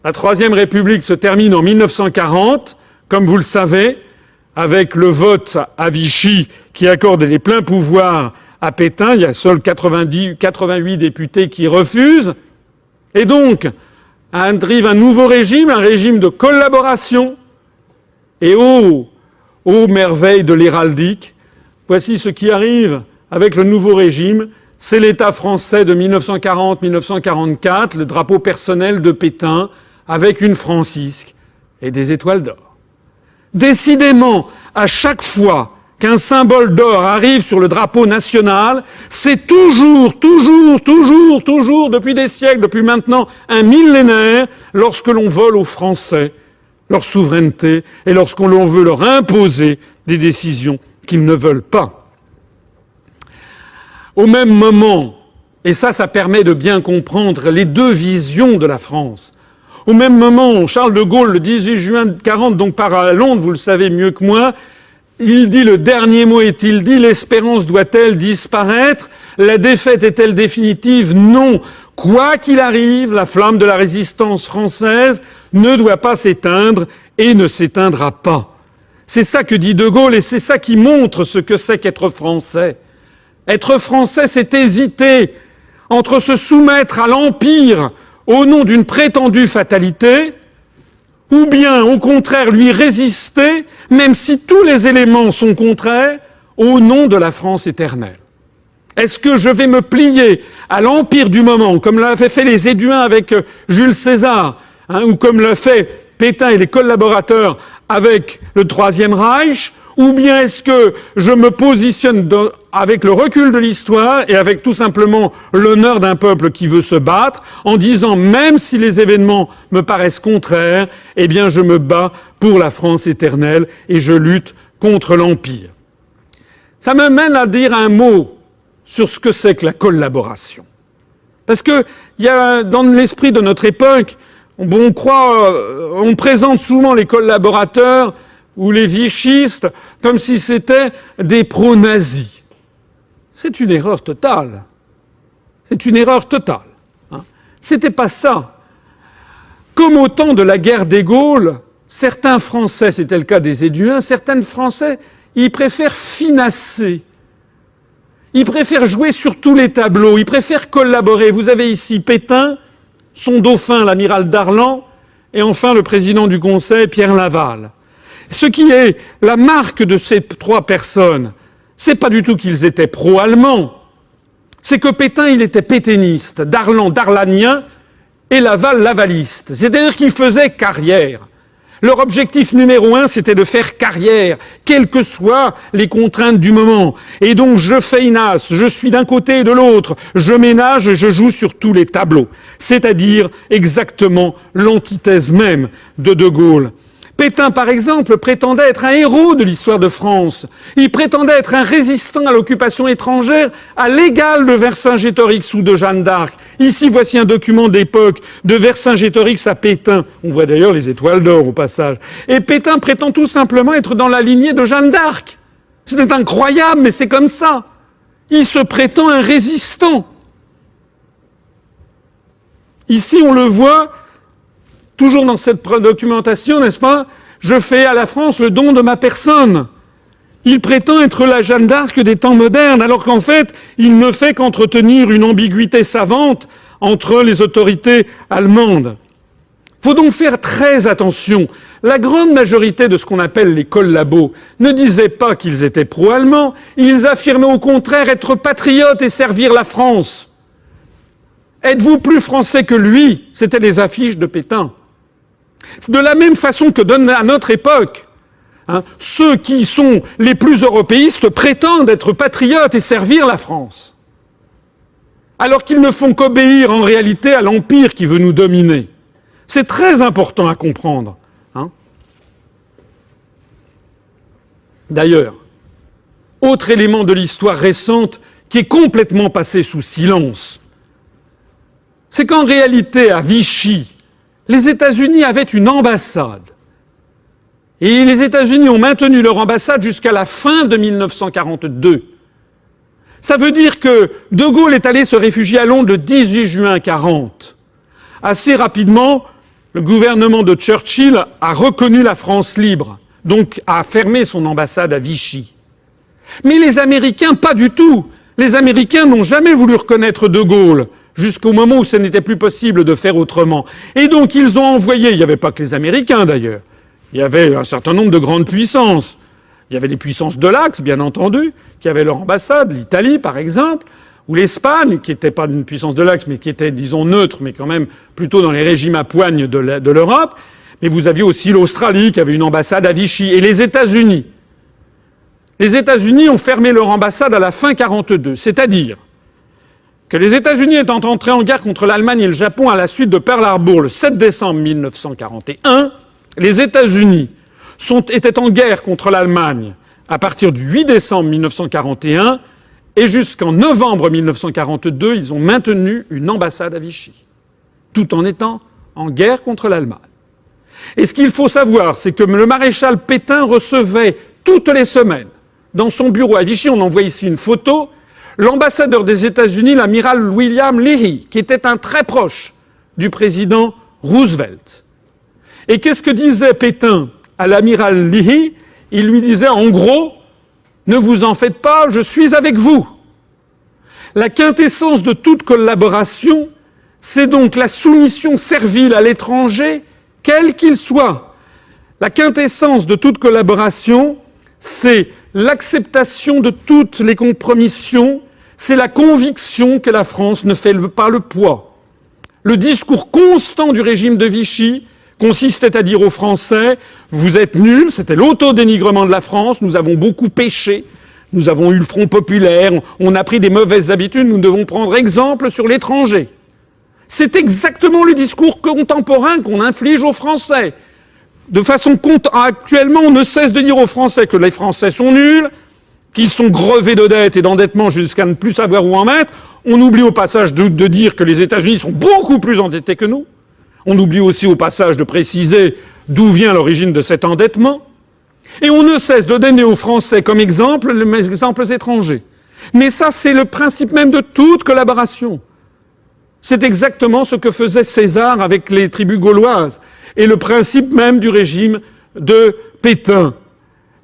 La Troisième République se termine en 1940, comme vous le savez, avec le vote à Vichy qui accorde les pleins pouvoirs à Pétain. Il y a seuls 88 députés qui refusent. Et donc, arrive un nouveau régime, un régime de collaboration. Et ô merveille de l'héraldique, voici ce qui arrive avec le nouveau régime. C'est l'État français de 1940-1944, le drapeau personnel de Pétain, avec une francisque et des étoiles d'or. Décidément, à chaque fois qu'un symbole d'or arrive sur le drapeau national, c'est toujours, depuis des siècles, depuis maintenant un millénaire, lorsque l'on vole aux Français leur souveraineté et lorsqu'on veut leur imposer des décisions qu'ils ne veulent pas. Au même moment, et ça permet de bien comprendre les deux visions de la France, au même moment, Charles de Gaulle, le 18 juin 1940, donc part à Londres, vous le savez mieux que moi, il dit, le dernier mot est-il dit, l'espérance doit-elle disparaître? La défaite est-elle définitive? Non. Quoi qu'il arrive, la flamme de la résistance française ne doit pas s'éteindre et ne s'éteindra pas. C'est ça que dit de Gaulle et c'est ça qui montre ce que c'est qu'être français. Être français, c'est hésiter entre se soumettre à l'Empire au nom d'une prétendue fatalité, ou bien, au contraire, lui résister, même si tous les éléments sont contraires, au nom de la France éternelle. Est-ce que je vais me plier à l'Empire du moment, comme l'avaient fait les Éduins avec Jules César, ou comme l'a fait Pétain et les collaborateurs avec le Troisième Reich, ou bien est-ce que je me positionne avec le recul de l'histoire et avec tout simplement l'honneur d'un peuple qui veut se battre, en disant même si les événements me paraissent contraires, eh bien je me bats pour la France éternelle et je lutte contre l'Empire. Ça me mène à dire un mot sur ce que c'est que la collaboration. Parce que il y a dans l'esprit de notre époque, on présente souvent les collaborateurs ou les vichistes comme si c'était des pro-nazis. C'est une erreur totale. C'est une erreur totale. C'était pas ça. Comme au temps de la guerre des Gaules, certains Français, c'était le cas des Éduins, certains Français, ils préfèrent finasser. Ils préfèrent jouer sur tous les tableaux, ils préfèrent collaborer. Vous avez ici Pétain, son dauphin, l'amiral Darlan, et enfin le président du Conseil, Pierre Laval. Ce qui est la marque de ces trois personnes, c'est pas du tout qu'ils étaient pro-allemands, c'est que Pétain, il était pétainiste, Darlan, darlanien, et Laval, lavaliste. C'est-à-dire qu'ils faisaient carrière. Leur objectif numéro 1, c'était de faire carrière, quelles que soient les contraintes du moment. Et donc, je feinasse, je suis d'un côté et de l'autre, je ménage, je joue sur tous les tableaux. C'est-à-dire exactement l'antithèse même de De Gaulle. Pétain, par exemple, prétendait être un héros de l'histoire de France. Il prétendait être un résistant à l'occupation étrangère à l'égal de Vercingétorix ou de Jeanne d'Arc. Ici, voici un document d'époque de Vercingétorix à Pétain. On voit d'ailleurs les étoiles d'or au passage. Et Pétain prétend tout simplement être dans la lignée de Jeanne d'Arc. C'est incroyable, mais c'est comme ça. Il se prétend un résistant. Ici, on le voit, toujours dans cette documentation, n'est-ce pas? Je fais à la France le don de ma personne. Il prétend être la Jeanne d'Arc des temps modernes, alors qu'en fait, il ne fait qu'entretenir une ambiguïté savante entre les autorités allemandes. Il faut donc faire très attention. La grande majorité de ce qu'on appelle les collabos ne disaient pas qu'ils étaient pro-allemands, ils affirmaient au contraire être patriotes et servir la France. Êtes-vous plus français que lui? C'était les affiches de Pétain. De la même façon que à notre époque, ceux qui sont les plus européistes prétendent être patriotes et servir la France, alors qu'ils ne font qu'obéir en réalité à l'Empire qui veut nous dominer. C'est très important à comprendre. D'ailleurs, autre élément de l'histoire récente qui est complètement passé sous silence, c'est qu'en réalité, à Vichy, les États-Unis avaient une ambassade. Et les États-Unis ont maintenu leur ambassade jusqu'à la fin de 1942. Ça veut dire que De Gaulle est allé se réfugier à Londres le 18 juin 1940. Assez rapidement, le gouvernement de Churchill a reconnu la France libre, donc a fermé son ambassade à Vichy. Mais les Américains, pas du tout. Les Américains n'ont jamais voulu reconnaître De Gaulle, jusqu'au moment où ce n'était plus possible de faire autrement. Et donc ils ont envoyé, il n'y avait pas que les Américains d'ailleurs, il y avait un certain nombre de grandes puissances. Il y avait des puissances de l'Axe, bien entendu, qui avaient leur ambassade, l'Italie par exemple, ou l'Espagne, qui n'était pas une puissance de l'Axe, mais qui était, disons, neutre, mais quand même plutôt dans les régimes à poigne de l'Europe. Mais vous aviez aussi l'Australie, qui avait une ambassade à Vichy, et les États-Unis. Les États-Unis ont fermé leur ambassade à la fin 1942, c'est-à-dire que les États-Unis étant entrés en guerre contre l'Allemagne et le Japon à la suite de Pearl Harbor le 7 décembre 1941, les États-Unis étaient en guerre contre l'Allemagne à partir du 8 décembre 1941 et jusqu'en novembre 1942, ils ont maintenu une ambassade à Vichy, tout en étant en guerre contre l'Allemagne. Et ce qu'il faut savoir, c'est que le maréchal Pétain recevait toutes les semaines, dans son bureau à Vichy, on envoie ici une photo, l'ambassadeur des États-Unis, l'amiral William Leahy, qui était un très proche du président Roosevelt. Et qu'est-ce que disait Pétain à l'amiral Leahy? Il lui disait, en gros, ne vous en faites pas, je suis avec vous. La quintessence de toute collaboration, c'est donc la soumission servile à l'étranger, quel qu'il soit. La quintessence de toute collaboration, c'est l'acceptation de toutes les compromissions, c'est la conviction que la France ne fait pas le poids. Le discours constant du régime de Vichy consistait à dire aux Français « vous êtes nuls », c'était l'autodénigrement de la France, nous avons beaucoup péché, nous avons eu le Front populaire, on a pris des mauvaises habitudes, nous devons prendre exemple sur l'étranger. C'est exactement le discours contemporain qu'on inflige aux Français. De façon actuellement, on ne cesse de dire aux Français que les Français sont nuls, qu'ils sont grevés de dettes et d'endettement jusqu'à ne plus savoir où en mettre. On oublie au passage de dire que les États-Unis sont beaucoup plus endettés que nous. On oublie aussi au passage de préciser d'où vient l'origine de cet endettement. Et on ne cesse de donner aux Français comme exemple les exemples étrangers. Mais ça, c'est le principe même de toute collaboration. C'est exactement ce que faisait César avec les tribus gauloises. Et le principe même du régime de Pétain,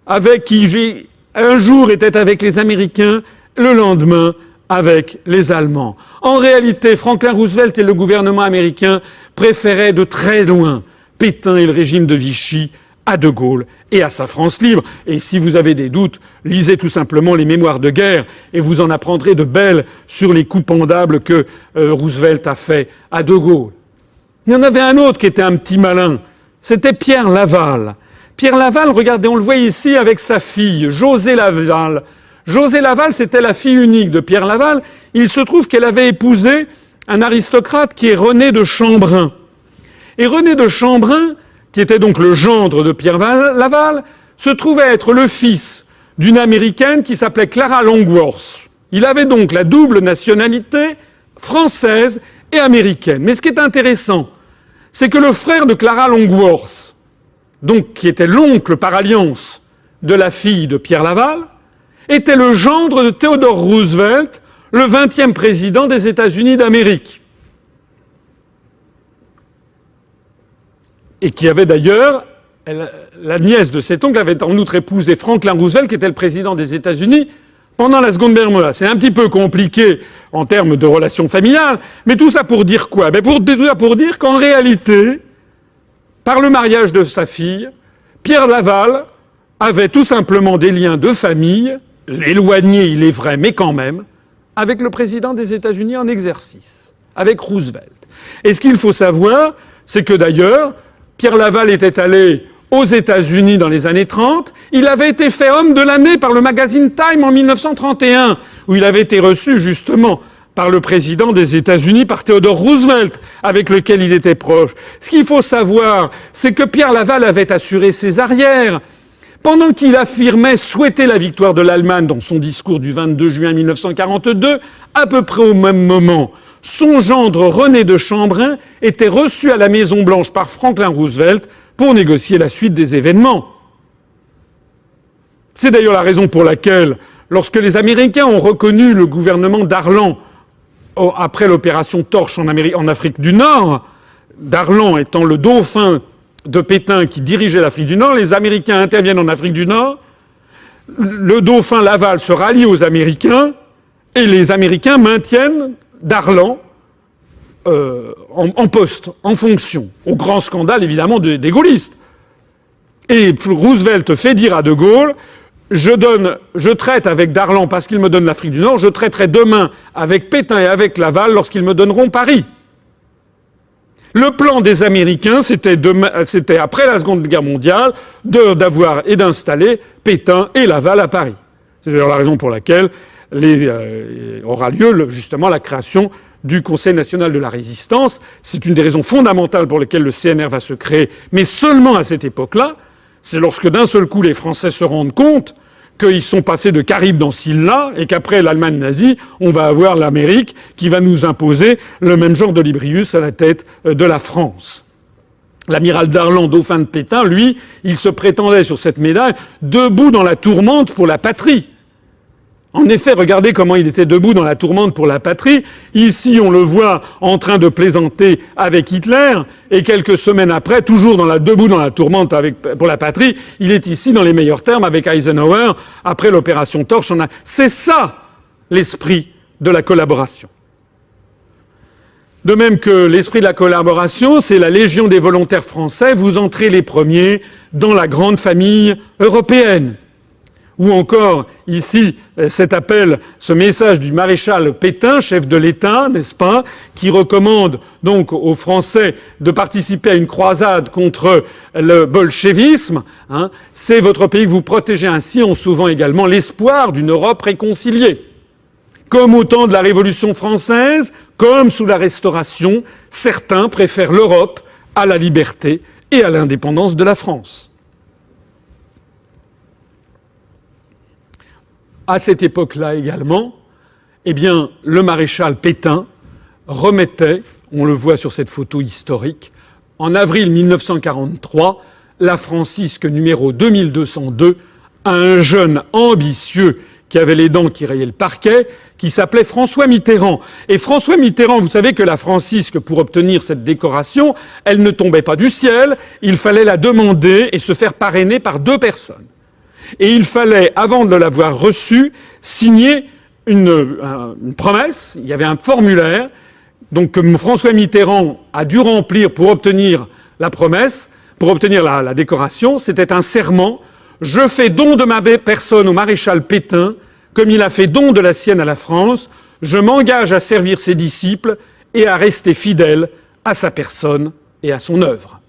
avec qui un jour était avec les Américains, le lendemain avec les Allemands. En réalité, Franklin Roosevelt et le gouvernement américain préféraient de très loin Pétain et le régime de Vichy à De Gaulle et à sa France libre. Et si vous avez des doutes, lisez tout simplement les mémoires de guerre et vous en apprendrez de belles sur les coups pendables que Roosevelt a fait à De Gaulle. Il y en avait un autre qui était un petit malin, c'était Pierre Laval. Pierre Laval, regardez, on le voit ici avec sa fille, José Laval. José Laval, c'était la fille unique de Pierre Laval. Il se trouve qu'elle avait épousé un aristocrate qui est René de Chambrun. Et René de Chambrun, qui était donc le gendre de Pierre Laval, se trouvait être le fils d'une Américaine qui s'appelait Clara Longworth. Il avait donc la double nationalité française et américaine. Mais ce qui est intéressant, c'est que le frère de Clara Longworth, donc qui était l'oncle par alliance de la fille de Pierre Laval, était le gendre de Theodore Roosevelt, le 20e président des États-Unis d'Amérique. Et qui avait d'ailleurs, la nièce de cet oncle avait en outre épousé Franklin Roosevelt, qui était le président des États-Unis pendant la Seconde Guerre mondiale. C'est un petit peu compliqué en termes de relations familiales, mais tout ça pour dire quoi? Tout ça pour dire qu'en réalité, par le mariage de sa fille, Pierre Laval avait tout simplement des liens de famille, éloignés il est vrai, mais quand même, avec le président des États-Unis en exercice, avec Roosevelt. Et ce qu'il faut savoir, c'est que d'ailleurs, Pierre Laval était allé aux États-Unis dans les années 30. Il avait été fait homme de l'année par le magazine Time en 1931, où il avait été reçu justement par le président des États-Unis, par Theodore Roosevelt, avec lequel il était proche. Ce qu'il faut savoir, c'est que Pierre Laval avait assuré ses arrières. Pendant qu'il affirmait souhaiter la victoire de l'Allemagne dans son discours du 22 juin 1942, à peu près au même moment, son gendre René de Chambrun était reçu à la Maison-Blanche par Franklin Roosevelt pour négocier la suite des événements. C'est d'ailleurs la raison pour laquelle, lorsque les Américains ont reconnu le gouvernement Darlan après l'opération Torche en Afrique du Nord, Darlan étant le dauphin de Pétain qui dirigeait l'Afrique du Nord, les Américains interviennent en Afrique du Nord, le dauphin Laval se rallie aux Américains, et les Américains maintiennent Darlan en poste, en fonction, au grand scandale évidemment des gaullistes. Et Roosevelt fait dire à De Gaulle, je traite avec Darlan parce qu'il me donne l'Afrique du Nord, je traiterai demain avec Pétain et avec Laval lorsqu'ils me donneront Paris. Le plan des Américains, c'était après la Seconde Guerre mondiale, d'avoir et d'installer Pétain et Laval à Paris. C'est d'ailleurs la raison pour laquelle aura lieu justement la création du Conseil national de la résistance. C'est une des raisons fondamentales pour lesquelles le CNR va se créer, mais seulement à cette époque-là. C'est lorsque d'un seul coup les Français se rendent compte qu'ils sont passés de Charybde dans Scylla et qu'après l'Allemagne nazie, on va avoir l'Amérique qui va nous imposer le même genre d'Olybrius à la tête de la France. L'amiral Darlan, dauphin de Pétain, lui, il se prétendait sur cette médaille debout dans la tourmente pour la patrie. En effet, regardez comment il était debout dans la tourmente pour la patrie. Ici, on le voit en train de plaisanter avec Hitler, et quelques semaines après, toujours debout dans la tourmente pour la patrie, il est ici dans les meilleurs termes avec Eisenhower, après l'opération Torche. C'est ça, l'esprit de la collaboration. De même que l'esprit de la collaboration, c'est la Légion des volontaires français, vous entrez les premiers dans la grande famille européenne. Ou encore, ici, cet appel, ce message du maréchal Pétain, chef de l'État, n'est-ce pas, qui recommande donc aux Français de participer à une croisade contre le bolchevisme. C'est votre pays que vous protégez ainsi en sauvant également l'espoir d'une Europe réconciliée. Comme au temps de la Révolution française, comme sous la Restauration, certains préfèrent l'Europe à la liberté et à l'indépendance de la France. À cette époque-là également, eh bien, le maréchal Pétain remettait, on le voit sur cette photo historique, en avril 1943, la Francisque numéro 2202 à un jeune ambitieux qui avait les dents qui rayaient le parquet, qui s'appelait François Mitterrand. Et François Mitterrand, vous savez que la Francisque, pour obtenir cette décoration, elle ne tombait pas du ciel, il fallait la demander et se faire parrainer par 2 personnes. Et il fallait, avant de l'avoir reçue, signer une promesse. Il y avait un formulaire donc, que François Mitterrand a dû remplir pour obtenir la promesse, pour obtenir la décoration. C'était un serment. Je fais don de ma personne au maréchal Pétain, comme il a fait don de la sienne à la France. Je m'engage à servir ses disciples et à rester fidèle à sa personne et à son œuvre.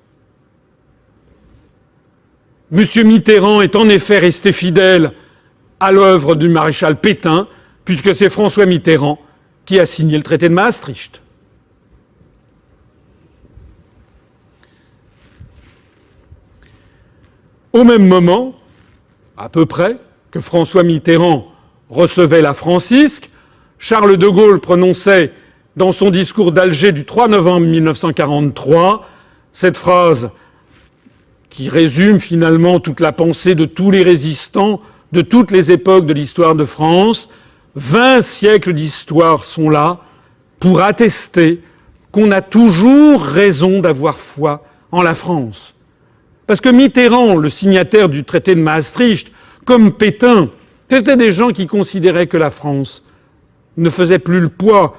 M. Mitterrand est en effet resté fidèle à l'œuvre du maréchal Pétain, puisque c'est François Mitterrand qui a signé le traité de Maastricht. Au même moment, à peu près, que François Mitterrand recevait la Francisque, Charles de Gaulle prononçait dans son discours d'Alger du 3 novembre 1943 cette phrase qui résume finalement toute la pensée de tous les résistants de toutes les époques de l'histoire de France. 20 siècles d'histoire sont là pour attester qu'on a toujours raison d'avoir foi en la France. Parce que Mitterrand, le signataire du traité de Maastricht, comme Pétain, c'était des gens qui considéraient que la France ne faisait plus le poids.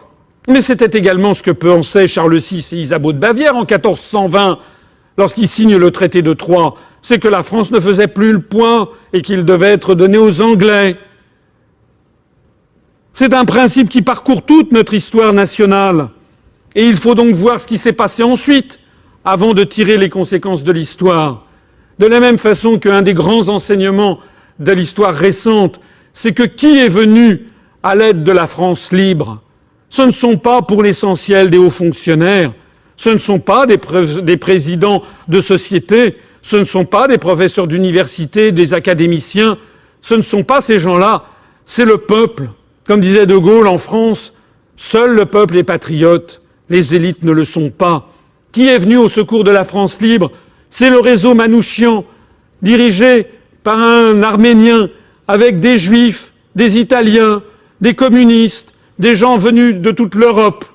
Mais c'était également ce que pensaient Charles VI et Isabeau de Bavière en 1420, lorsqu'ils signent le traité de Troyes, c'est que la France ne faisait plus le poids et qu'il devait être donné aux Anglais. C'est un principe qui parcourt toute notre histoire nationale. Et il faut donc voir ce qui s'est passé ensuite, avant de tirer les conséquences de l'histoire. De la même façon qu'un des grands enseignements de l'histoire récente, c'est que qui est venu à l'aide de la France libre? Ce ne sont pas pour l'essentiel des hauts fonctionnaires, ce ne sont pas des présidents de sociétés, ce ne sont pas des professeurs d'université, des académiciens, ce ne sont pas ces gens-là, c'est le peuple. Comme disait De Gaulle en France, seul le peuple est patriote, les élites ne le sont pas. Qui est venu au secours de la France libre? C'est le réseau Manouchian, dirigé par un Arménien, avec des Juifs, des Italiens, des communistes, des gens venus de toute l'Europe,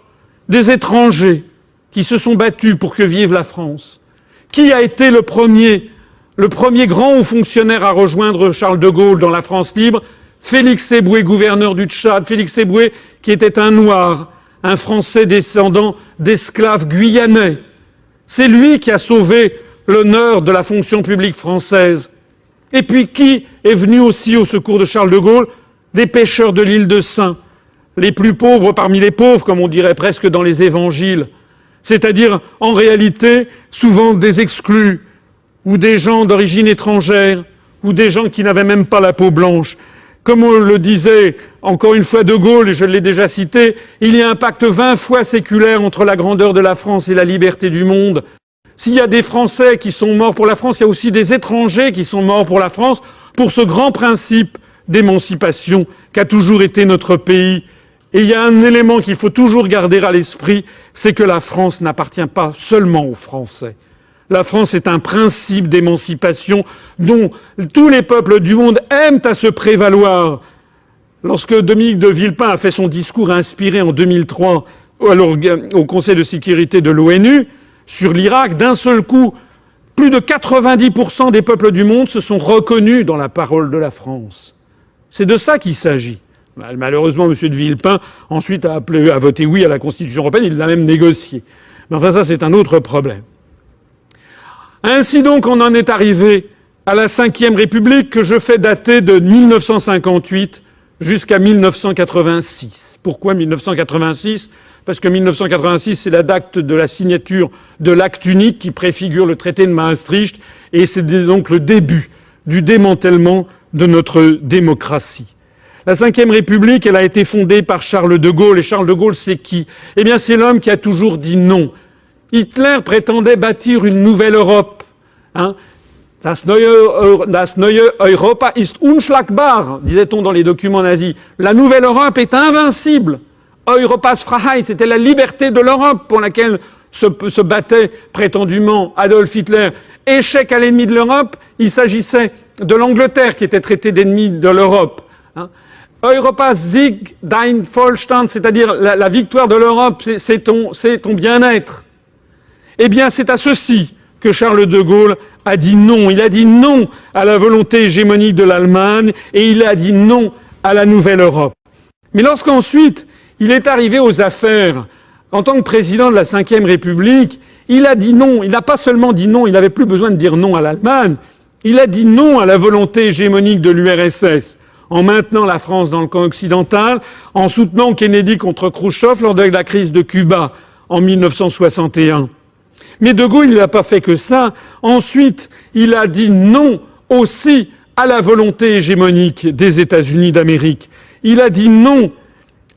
des étrangers. qui se sont battus pour que vive la France. Qui a été le premier grand haut fonctionnaire à rejoindre Charles de Gaulle dans la France libre? Félix Éboué, gouverneur du Tchad. Félix Éboué, qui était un noir, un Français descendant d'esclaves guyanais. C'est lui qui a sauvé l'honneur de la fonction publique française. Et puis qui est venu aussi au secours de Charles de Gaulle? Des pêcheurs de l'île de Sein, les plus pauvres parmi les pauvres, comme on dirait presque dans les évangiles. C'est-à-dire, en réalité, souvent des exclus, ou des gens d'origine étrangère, ou des gens qui n'avaient même pas la peau blanche. Comme on le disait encore une fois de Gaulle, et je l'ai déjà cité, il y a un pacte 20 fois séculaire entre la grandeur de la France et la liberté du monde. S'il y a des Français qui sont morts pour la France, il y a aussi des étrangers qui sont morts pour la France, pour ce grand principe d'émancipation qu'a toujours été notre pays. Et il y a un élément qu'il faut toujours garder à l'esprit, c'est que la France n'appartient pas seulement aux Français. La France est un principe d'émancipation dont tous les peuples du monde aiment à se prévaloir. Lorsque Dominique de Villepin a fait son discours inspiré en 2003 au Conseil de sécurité de l'ONU sur l'Irak, d'un seul coup, plus de 90% des peuples du monde se sont reconnus dans la parole de la France. C'est de ça qu'il s'agit. Malheureusement, M. de Villepin, ensuite, a voté oui à la Constitution européenne, il l'a même négociée. Mais enfin, ça, c'est un autre problème. Ainsi donc, on en est arrivé à la Ve République que je fais dater de 1958 jusqu'à 1986. Pourquoi 1986 ? Parce que 1986, c'est la date de la signature de l'acte unique qui préfigure le traité de Maastricht, et c'est donc le début du démantèlement de notre démocratie. La Ve République, elle a été fondée par Charles de Gaulle. Et Charles de Gaulle, c'est qui? Eh bien, c'est l'homme qui a toujours dit non. Hitler prétendait bâtir une nouvelle Europe. Das neue Europa ist unschlagbar, disait-on dans les documents nazis. La nouvelle Europe est invincible. Europas Freiheit, c'était la liberté de l'Europe pour laquelle se battait prétendument Adolf Hitler. Échec à l'ennemi de l'Europe, il s'agissait de l'Angleterre qui était traitée d'ennemi de l'Europe. Europas Sieg, dein Wohlstand, c'est-à-dire la victoire de l'Europe, c'est ton bien-être. Eh bien, c'est à ceci que Charles de Gaulle a dit non. Il a dit non à la volonté hégémonique de l'Allemagne et il a dit non à la nouvelle Europe. Mais lorsqu'ensuite, il est arrivé aux affaires, en tant que président de la Ve République, il a dit non. Il n'a pas seulement dit non, il n'avait plus besoin de dire non à l'Allemagne. Il a dit non à la volonté hégémonique de l'URSS, en maintenant la France dans le camp occidental, en soutenant Kennedy contre Khrouchtchev lors de la crise de Cuba en 1961. Mais de Gaulle, il n'a pas fait que ça. Ensuite, il a dit non aussi à la volonté hégémonique des États-Unis d'Amérique. Il a dit non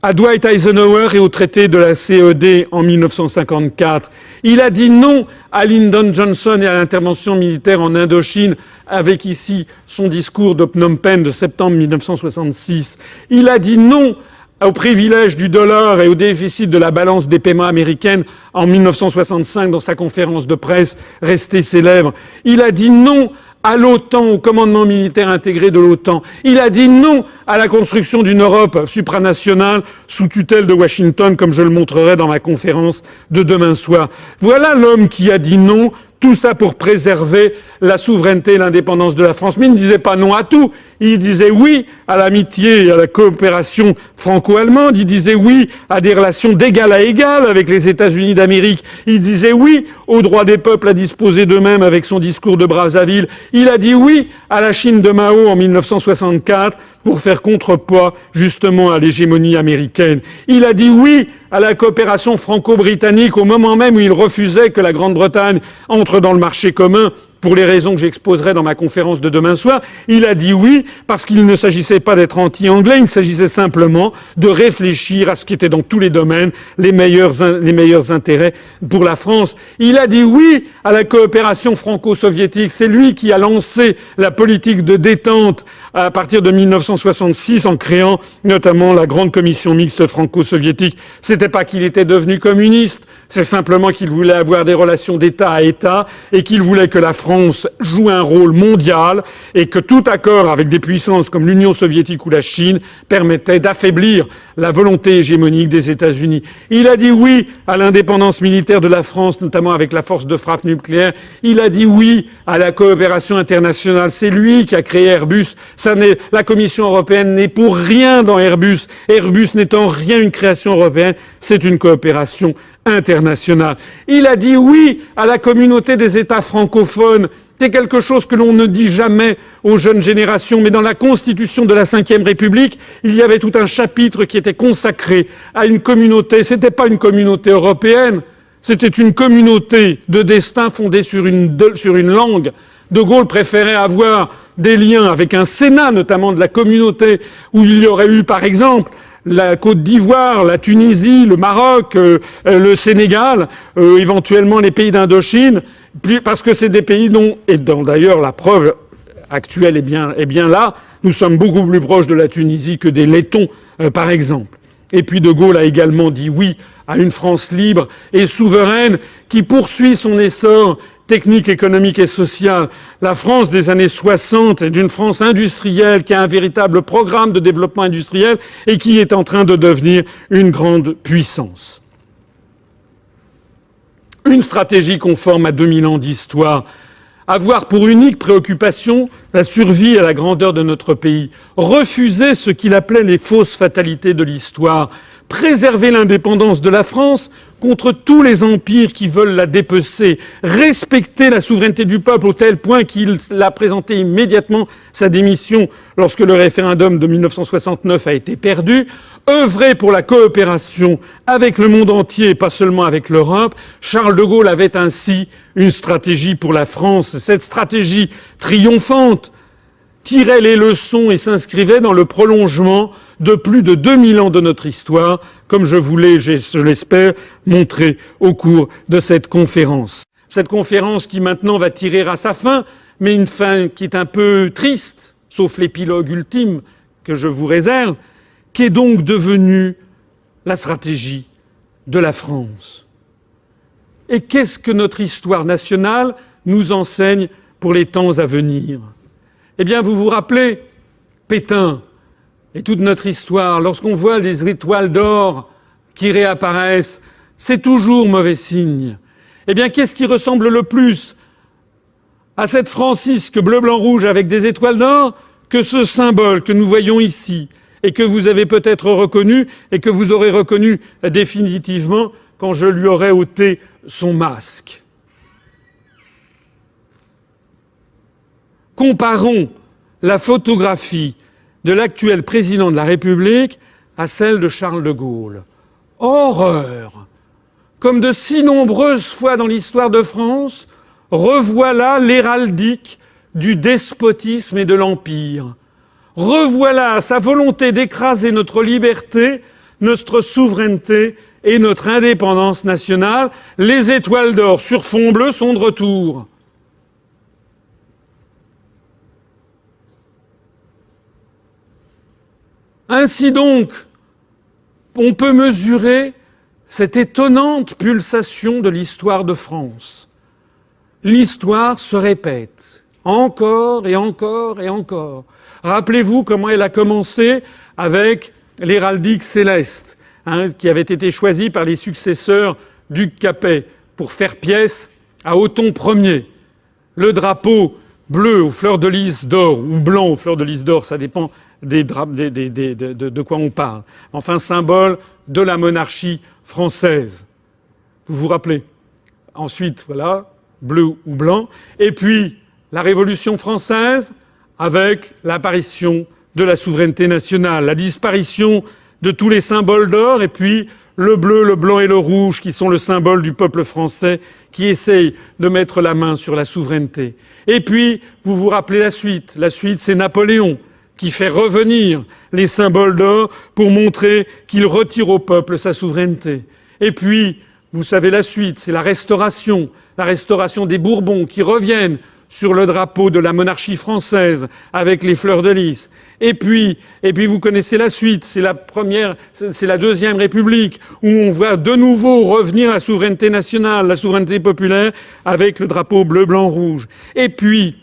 à Dwight Eisenhower et au traité de la CED en 1954. Il a dit non à Lyndon Johnson et à l'intervention militaire en Indochine, avec ici son discours de Phnom Penh de septembre 1966. Il a dit non au privilège du dollar et au déficit de la balance des paiements américaine en 1965 dans sa conférence de presse restée célèbre. Il a dit non à l'OTAN, au commandement militaire intégré de l'OTAN. Il a dit non à la construction d'une Europe supranationale sous tutelle de Washington, comme je le montrerai dans ma conférence de demain soir. Voilà l'homme qui a dit non, tout ça pour préserver la souveraineté et l'indépendance de la France. Mais il ne disait pas non à tout. Il disait oui à l'amitié et à la coopération franco-allemande. Il disait oui à des relations d'égal à égal avec les États-Unis d'Amérique. Il disait oui au droit des peuples à disposer d'eux-mêmes avec son discours de Brazzaville. Il a dit oui à la Chine de Mao en 1964 pour faire contrepoids justement à l'hégémonie américaine. Il a dit oui à la coopération franco-britannique au moment même où il refusait que la Grande-Bretagne entre dans le marché commun pour les raisons que j'exposerai dans ma conférence de demain soir. Il a dit oui parce qu'il ne s'agissait pas d'être anti-anglais, il s'agissait simplement de réfléchir à ce qui était dans tous les domaines les meilleurs intérêts pour la France. Il a dit oui à la coopération franco-soviétique. C'est lui qui a lancé la politique de détente à partir de 1966 en créant notamment la grande commission mixte franco-soviétique. C'était pas qu'il était devenu communiste, c'est simplement qu'il voulait avoir des relations d'État à État et qu'il voulait que la France France joue un rôle mondial et que tout accord avec des puissances comme l'Union soviétique ou la Chine permettait d'affaiblir la volonté hégémonique des États-Unis. Il a dit oui à l'indépendance militaire de la France, notamment avec la force de frappe nucléaire. Il a dit oui à la coopération internationale. C'est lui qui a créé Airbus. La Commission européenne n'est pour rien dans Airbus. Airbus n'étant rien une création européenne, c'est une coopération internationale. Il a dit oui à la communauté des États francophones. C'est quelque chose que l'on ne dit jamais aux jeunes générations, mais dans la Constitution de la Ve République, il y avait tout un chapitre qui était consacré à une communauté. C'était pas une communauté européenne, c'était une communauté de destin fondée sur une langue. De Gaulle préférait avoir des liens avec un Sénat, notamment de la communauté, où il y aurait eu, par exemple, la Côte d'Ivoire, la Tunisie, le Maroc, le Sénégal, éventuellement les pays d'Indochine, parce que c'est des pays dont d'ailleurs la preuve actuelle est bien là, nous sommes beaucoup plus proches de la Tunisie que des Lettons, par exemple. Et puis De Gaulle a également dit oui à une France libre et souveraine qui poursuit son essor technique, économique et sociale. La France des années 60 est une France industrielle qui a un véritable programme de développement industriel et qui est en train de devenir une grande puissance. Une stratégie conforme à 2000 ans d'histoire, avoir pour unique préoccupation la survie et la grandeur de notre pays, refuser ce qu'il appelait les fausses fatalités de l'histoire, préserver l'indépendance de la France contre tous les empires qui veulent la dépecer, respecter la souveraineté du peuple au tel point qu'il a présenté immédiatement sa démission lorsque le référendum de 1969 a été perdu, œuvrer pour la coopération avec le monde entier, pas seulement avec l'Europe. Charles de Gaulle avait ainsi une stratégie pour la France. Cette stratégie triomphante tirait les leçons et s'inscrivait dans le prolongement de plus de 2000 ans de notre histoire, comme je voulais, je l'espère, montrer au cours de cette conférence. Cette conférence qui maintenant va tirer à sa fin, mais une fin qui est un peu triste, sauf l'épilogue ultime que je vous réserve, qui est donc devenue la stratégie de la France. Et qu'est-ce que notre histoire nationale nous enseigne pour les temps à venir ? Eh bien, vous vous rappelez Pétain et toute notre histoire, lorsqu'on voit les étoiles d'or qui réapparaissent, c'est toujours mauvais signe. Eh bien, qu'est-ce qui ressemble le plus à cette francisque bleu-blanc-rouge avec des étoiles d'or que ce symbole que nous voyons ici et que vous avez peut-être reconnu et que vous aurez reconnu définitivement quand je lui aurai ôté son masque. Comparons la photographie de l'actuel président de la République à celle de Charles de Gaulle. Horreur! Comme de si nombreuses fois dans l'histoire de France, revoilà l'héraldique du despotisme et de l'empire. Revoilà sa volonté d'écraser notre liberté, notre souveraineté et notre indépendance nationale. Les étoiles d'or sur fond bleu sont de retour. Ainsi donc, on peut mesurer cette étonnante pulsation de l'histoire de France. L'histoire se répète, encore et encore et encore. Rappelez-vous comment elle a commencé avec l'héraldique céleste, qui avait été choisie par les successeurs d'Hugues Capet pour faire pièce à Othon Ier. Le drapeau bleu aux fleurs de lys d'or, ou blanc aux fleurs de lys d'or, ça dépend de quoi on parle. Enfin, symbole de la monarchie française. Vous vous rappelez? Ensuite, voilà, bleu ou blanc. Et puis, la Révolution française, avec l'apparition de la souveraineté nationale, la disparition de tous les symboles d'or, et puis le bleu, le blanc et le rouge, qui sont le symbole du peuple français, qui essaye de mettre la main sur la souveraineté. Et puis, vous vous rappelez la suite. La suite, c'est Napoléon, qui fait revenir les symboles d'or pour montrer qu'il retire au peuple sa souveraineté. Et puis, vous savez la suite, c'est la restauration des Bourbons qui reviennent sur le drapeau de la monarchie française avec les fleurs de lys. Et puis vous connaissez la suite, c'est la Deuxième République où on voit de nouveau revenir la souveraineté nationale, la souveraineté populaire avec le drapeau bleu, blanc, rouge. Et puis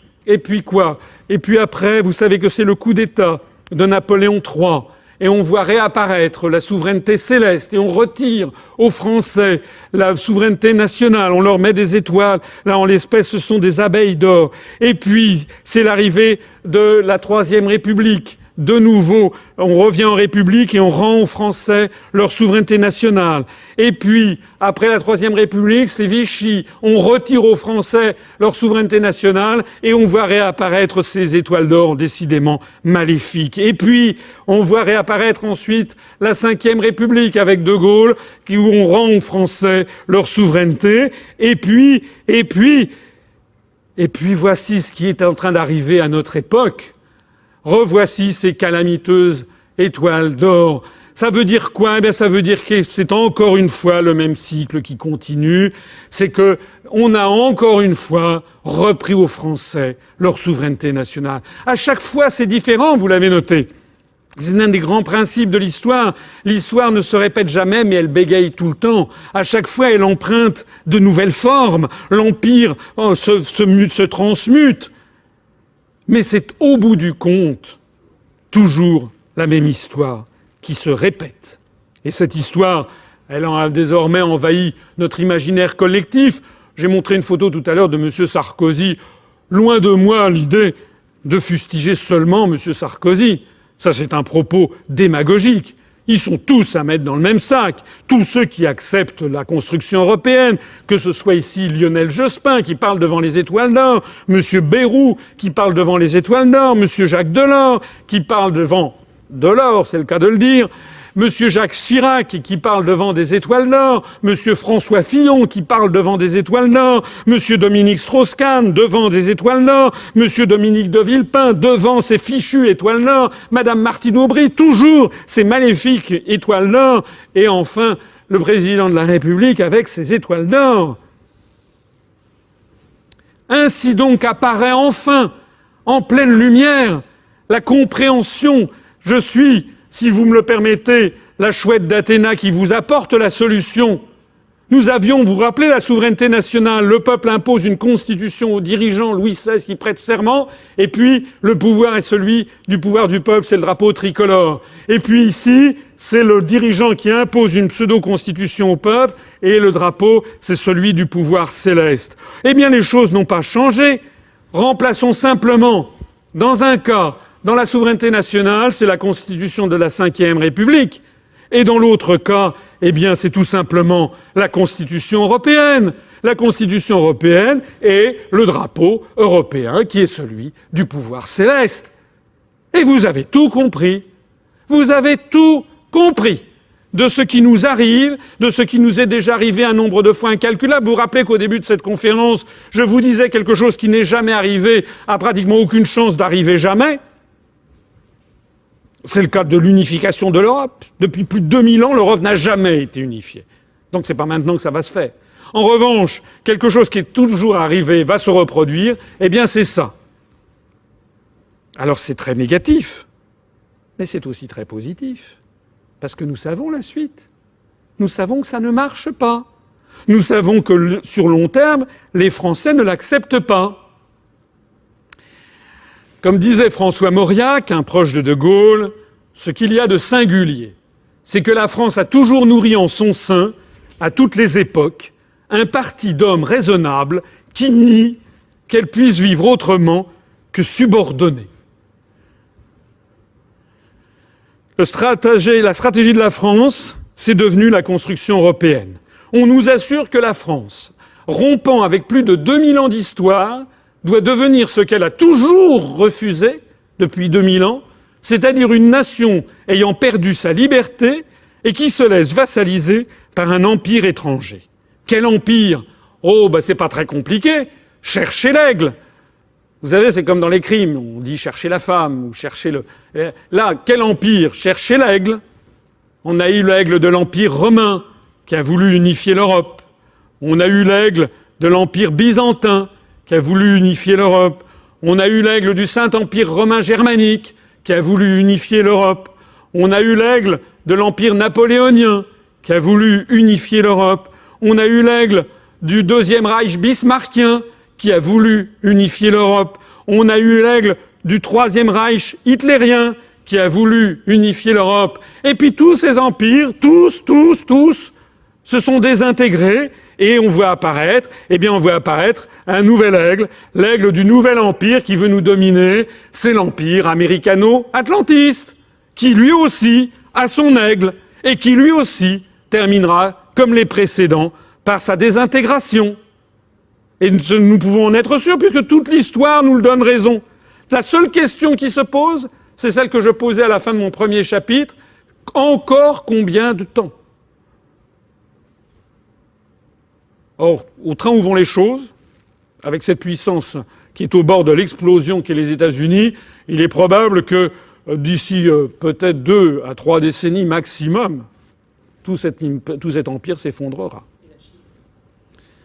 quoi? Et puis après, vous savez que c'est le coup d'État de Napoléon III. Et on voit réapparaître la souveraineté céleste et on retire aux Français la souveraineté nationale, on leur met des étoiles, là en l'espèce ce sont des abeilles d'or. Et puis c'est l'arrivée de la Troisième République. De nouveau, on revient en République et on rend aux Français leur souveraineté nationale. Et puis, après la Troisième République, c'est Vichy. On retire aux Français leur souveraineté nationale et on voit réapparaître ces étoiles d'or décidément maléfiques. Et puis, on voit réapparaître ensuite la Cinquième République avec De Gaulle, où on rend aux Français leur souveraineté. Et puis, voici ce qui est en train d'arriver à notre époque. Revoici ces calamiteuses étoiles d'or. Ça veut dire quoi? Eh bien, ça veut dire que c'est encore une fois le même cycle qui continue. C'est que on a encore une fois repris aux Français leur souveraineté nationale. À chaque fois, c'est différent, vous l'avez noté. C'est l'un des grands principes de l'histoire. L'histoire ne se répète jamais, mais elle bégaye tout le temps. À chaque fois, elle emprunte de nouvelles formes. L'Empire se transmute. Mais c'est au bout du compte toujours la même histoire qui se répète. Et cette histoire, elle a désormais envahi notre imaginaire collectif. J'ai montré une photo tout à l'heure de M. Sarkozy. Loin de moi l'idée de fustiger seulement M. Sarkozy. Ça, c'est un propos démagogique. Ils sont tous à mettre dans le même sac. Tous ceux qui acceptent la construction européenne, que ce soit ici Lionel Jospin qui parle devant les Étoiles d'Or, M. Bayrou qui parle devant les Étoiles d'Or, M. Jacques Delors qui parle devant Delors, c'est le cas de le dire, M. Jacques Chirac qui parle devant des Étoiles d'Or, M. François Fillon qui parle devant des Étoiles d'Or, M. Dominique Strauss-Kahn devant des Étoiles d'Or, M. Dominique de Villepin devant ces fichues Étoiles d'Or, Mme Martine Aubry toujours ces maléfiques Étoiles d'Or, et enfin le président de la République avec ses Étoiles d'Or. Ainsi donc apparaît enfin, en pleine lumière, la compréhension. Je suis, si vous me le permettez, la chouette d'Athéna qui vous apporte la solution. Nous avions, vous vous rappelez, la souveraineté nationale. Le peuple impose une constitution aux dirigeants, Louis XVI qui prête serment, et puis le pouvoir est celui du pouvoir du peuple, c'est le drapeau tricolore. Et puis ici, c'est le dirigeant qui impose une pseudo-constitution au peuple, et le drapeau, c'est celui du pouvoir céleste. Eh bien, les choses n'ont pas changé. Remplaçons simplement, dans un cas, dans la souveraineté nationale, c'est la constitution de la Cinquième République. Et dans l'autre cas, eh bien, c'est tout simplement la Constitution européenne. La Constitution européenne est le drapeau européen qui est celui du pouvoir céleste. Et vous avez tout compris. Vous avez tout compris de ce qui nous arrive, de ce qui nous est déjà arrivé un nombre de fois incalculable. Vous vous rappelez qu'au début de cette conférence, je vous disais quelque chose qui n'est jamais arrivé, a pratiquement aucune chance d'arriver jamais. C'est le cas de l'unification de l'Europe. Depuis plus de 2000 ans, l'Europe n'a jamais été unifiée. Donc c'est pas maintenant que ça va se faire. En revanche, quelque chose qui est toujours arrivé va se reproduire, eh bien c'est ça. Alors c'est très négatif, mais c'est aussi très positif. Parce que nous savons la suite. Nous savons que ça ne marche pas. Nous savons que sur long terme, les Français ne l'acceptent pas. Comme disait François Mauriac, un proche de De Gaulle, ce qu'il y a de singulier, c'est que la France a toujours nourri en son sein, à toutes les époques, un parti d'hommes raisonnables qui nie qu'elle puisse vivre autrement que subordonnée. La stratégie de la France, c'est devenu la construction européenne. On nous assure que la France, rompant avec plus de 2000 ans d'histoire, doit devenir ce qu'elle a toujours refusé depuis 2000 ans, c'est-à-dire une nation ayant perdu sa liberté et qui se laisse vassaliser par un empire étranger. Quel empire? Oh, c'est pas très compliqué. Cherchez l'aigle. Vous savez, c'est comme dans les crimes. On dit chercher la femme ou chercher le... Là, quel empire? Cherchez l'aigle. On a eu l'aigle de l'Empire romain qui a voulu unifier l'Europe. On a eu l'aigle de l'Empire byzantin qui a voulu unifier l'Europe. On a eu l'aigle du Saint-Empire romain germanique, qui a voulu unifier l'Europe. On a eu l'aigle de l'Empire napoléonien, qui a voulu unifier l'Europe. On a eu l'aigle du Deuxième Reich bismarckien, qui a voulu unifier l'Europe. On a eu l'aigle du Troisième Reich hitlérien, qui a voulu unifier l'Europe. Et puis tous ces empires, tous, se sont désintégrés et on voit apparaître un nouvel aigle, l'aigle du nouvel empire qui veut nous dominer, c'est l'empire américano-atlantiste, qui lui aussi a son aigle et qui lui aussi terminera, comme les précédents, par sa désintégration. Et nous pouvons en être sûrs puisque toute l'histoire nous le donne raison. La seule question qui se pose, c'est celle que je posais à la fin de mon premier chapitre. Encore combien de temps ? Or, au train où vont les choses, avec cette puissance qui est au bord de l'explosion qu'est les États-Unis, il est probable que d'ici peut-être 2 à 3 décennies maximum, tout cet empire s'effondrera.